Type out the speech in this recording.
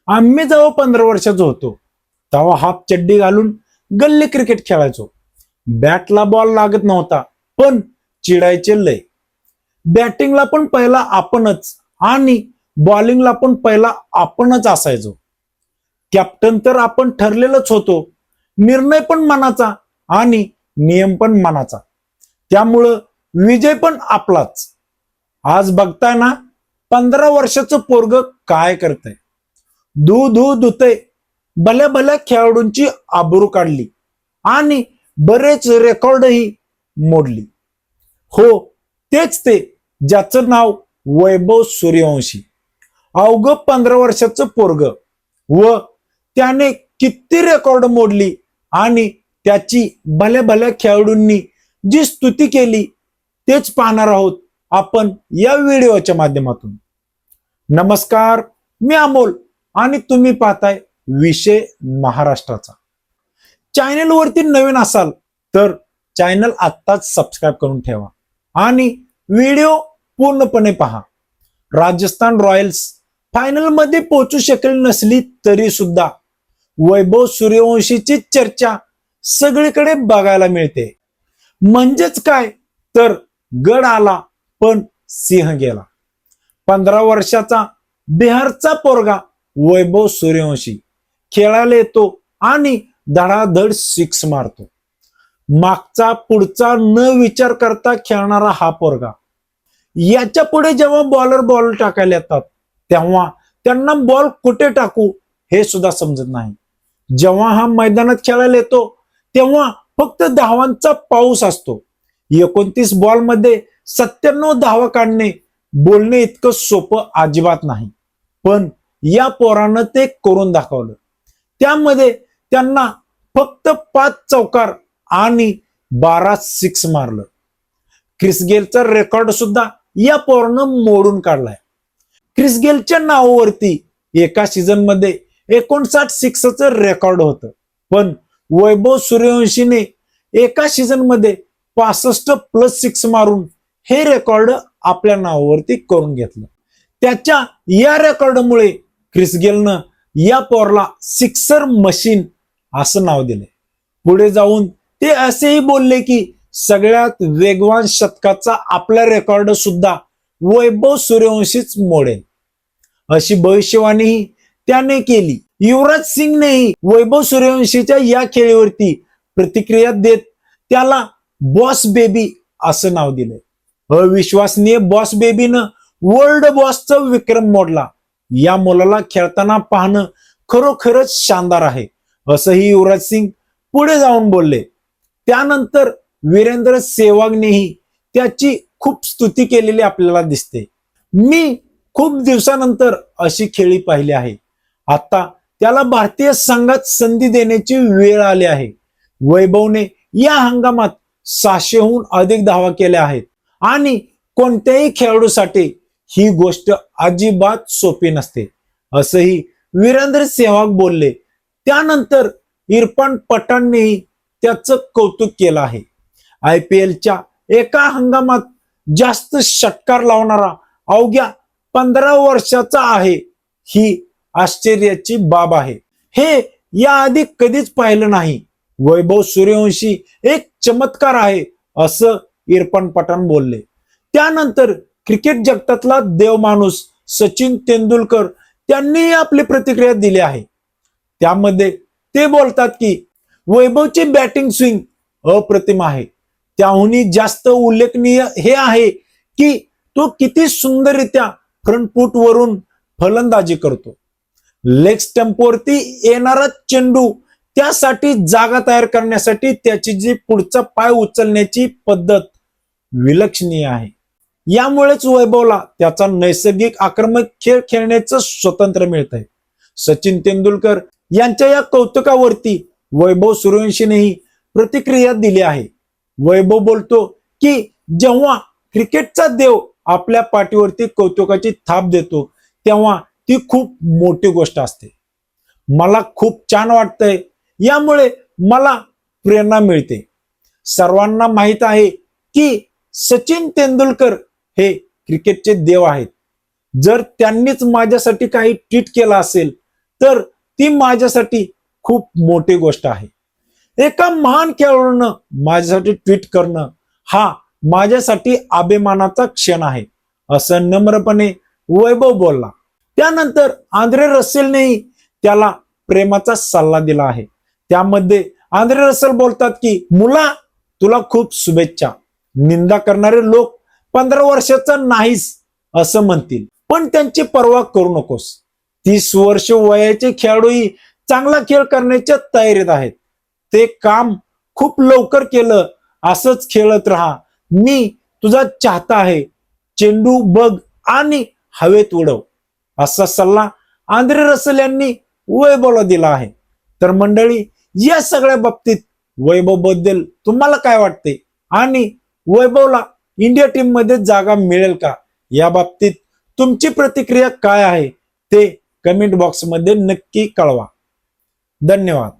आम्ही जेव्हा 15 वर्षाचो होतो तेव्हा हाफ चड्डी घालून गल्ली क्रिकेट खेळायचो. बॅटला बॉल लागत नव्हता पण चिडायचे लय. बॅटिंगला पण पहिला आपणच आणि बॉलिंगला पण पहिला आपणच असायचो. कॅप्टन तर आपण ठरलेलंच होतो. निर्णय पण मनाचा आणि नियम पण मनाचा. त्यामुळं विजय पण आपलाच. आज बघताय ना 15 वर्षाचं पोरग काय करतंय. धुतय. भल्या भल्या खेळाडूंची आबरू काढली आणि बरेच रेकॉर्डही मोडली. हो, तेच ते ज्याचं नाव वैभव सूर्यवंशी. अवघ 15 वर्षाचं पोरग व त्याने किती रेकॉर्ड मोडली आणि त्याची भल्या भल्या खेळाडूंनी जी स्तुती केली तेच पाहणार आहोत आपण या व्हिडिओच्या माध्यमातून. नमस्कार, मी अमोल आणि तुम्ही पाहताय विषय महाराष्ट्राचा. चॅनलवरती नवीन असाल तर चॅनल आत्ताच सबस्क्राईब करून ठेवा आणि व्हिडिओ पूर्णपणे पहा. राजस्थान रॉयल्स फायनल मध्ये पोहोचू शकेल नसली तरी सुद्धा वैभव सूर्यवंशीची चर्चा सगळीकडे बघायला मिळते. म्हणजेच काय तर गड आला पण सिंह गेला. 15 वर्षाचा बिहारचा पोरगा वैभव सूर्यवंशी खेळायला येतो आणि धडाधड सिक्स मारतो. मागचा पुढचा न विचार करता खेळणारा हा पोरगा. याच्या पुढे जेव्हा बॉलर टाकायला येतात तेव्हा त्यांना बॉल कुठे टाकू हे सुद्धा समजत नाही. जेव्हा हा मैदानात खेळायला येतो तेव्हा फक्त धावांचा पाऊस असतो. 29 बॉल मध्ये 97 धावा काढणे बोलणे इतकं सोपं अजिबात नाही. पण या पोरानं ते करून दाखवलं. त्यामध्ये त्यांना फक्त 5 चौकार आणि 12 सिक्स मारलं. क्रिस गेलचा रेकॉर्ड सुद्धा या पोरानं मोडून काढलाय. क्रिस गेलच्या नावावरती एका सीझन मध्ये 59 सिक्सचं रेकॉर्ड होतं. पण वैभव सूर्यवंशीने एका सीझन मध्ये 65 प्लस सिक्स मारून हे रेकॉर्ड आपल्या नावावरती करून घेतलं. त्याच्या या रेकॉर्डमुळे क्रिस गेलनं या पोरला सिक्सर मशीन असं नाव दिले. पुढे जाऊन ते असेही बोलले की सगळ्यात वेगवान शतकाचा आपला रेकॉर्ड सुद्धा वैभव सूर्यवंशीच मोडेल अशी भविष्यवाणीही त्याने केली. युवराज सिंगनेही वैभव सूर्यवंशीच्या या खेळीवरती प्रतिक्रिया देत त्याला बॉस बेबी असं नाव दिले. अविश्वसनीय बॉस बेबीनं वर्ल्ड बॉसचा विक्रम मोडला. या मुलाला खेळताना पाहणं खरोखरच शानदार आहे असंही युवराज सिंग पुढे जाऊन बोलले. त्यानंतर वीरेंद्र सेहवागनेही त्याची खूप स्तुती केलेली आपल्याला दिसते. मी खूप दिवसानंतर अशी खेळी पाहिली आहे. आता त्याला भारतीय संघात संधी देण्याची वेळ आली आहे. वैभवने या हंगामात 600हून अधिक धावा केल्या आहेत आणि कोणत्याही खेळाडूसाठी ही गोष्ट अजिबात सोपी नसते असंही वीरेंद्र सेहवाग बोलले. त्यानंतर इरफान पठाणनेही त्याचं कौतुक केलं आहे. IPLच्या एका हंगामात जास्त षटकार लावणारा अवघ्या 15 वर्षाचा आहे ही आश्चर्याची बाब आहे. हे याआधी कधीच पाहिलं नाही. वैभव सूर्यवंशी एक चमत्कार आहे असं इरफान पठाण बोलले. त्यानंतर क्रिकेट जगतातला देवमाणूस सचिन तेंडुलकर त्यांनी आपली प्रतिक्रिया दिली आहे. त्यामध्ये ते बोलतात की वैभवची बॅटिंग स्विंग अप्रतिम आहे. त्याहूनही जास्त उल्लेखनीय हे आहे की तो किती सुंदररित्या फ्रंट फूट वरून फलंदाजी करतो. लेग स्टंपवरती येणारा चेंडू त्यासाठी जागा तयार करण्यासाठी त्याची जी पुढचा पाय उचलण्याची पद्धत विलक्षणीय आहे. यामुळेच वैभवला त्याचा नैसर्गिक आक्रमक खेळ खेळण्याचं स्वातंत्र्य मिळत आहे. सचिन तेंडुलकर यांच्या या कौतुकावरती वैभव सूर्यवंशीनेही प्रतिक्रिया दिली आहे. वैभव बोलतो की जेव्हा क्रिकेटचा देव आपल्या पाठीवरती कौतुकाची थाप देतो तेव्हा ती खूप मोठी गोष्ट असते. मला खूप छान वाटतंय. यामुळे मला प्रेरणा मिळते. सर्वांना माहित आहे की सचिन तेंडुलकर हे क्रिकेटचे देव आहेत. जर त्यांनीच माझ्यासाठी काही ट्विट केलं असेल तर ती माझ्यासाठी खूप मोठी गोष्ट आहे. एका महान खेळाडूनं माझ्यासाठी ट्विट करणं हा माझ्यासाठी अभिमानाचा क्षण आहे, असं नम्रपणे वैभव बोलला. त्यानंतर आंद्रे रसेलनेही त्याला प्रेमाचा सल्ला दिला आहे. त्यामध्ये आंद्रे रसेल बोलतात की मुला, तुला खूप शुभेच्छा. निंदा करणारे लोक 15 वर्षाचा नाहीस असं म्हणतील, पण त्यांची पर्वा करू नकोस. 30 वर्ष वयाचे खेळाडूही चांगला खेळ करण्याच्या तयारीत आहेत. ते काम खूप लवकर केलं, असंच खेळत राहा. मी तुझा चाहता आहे. चेंडू बघ आणि हवेत उडव, असा सल्ला आंद्रे रसेल यांनी वैभवला दिला आहे. तर मंडळी, या सगळ्या बाबतीत वैभव बद्दल तुम्हाला काय वाटते आणि वैभवला इंडिया टीम मध्ये जागा मिळेल का, या बाबतीत तुमची प्रतिक्रिया काय आहे ते कमेंट बॉक्स मध्ये नक्की कळवा. धन्यवाद.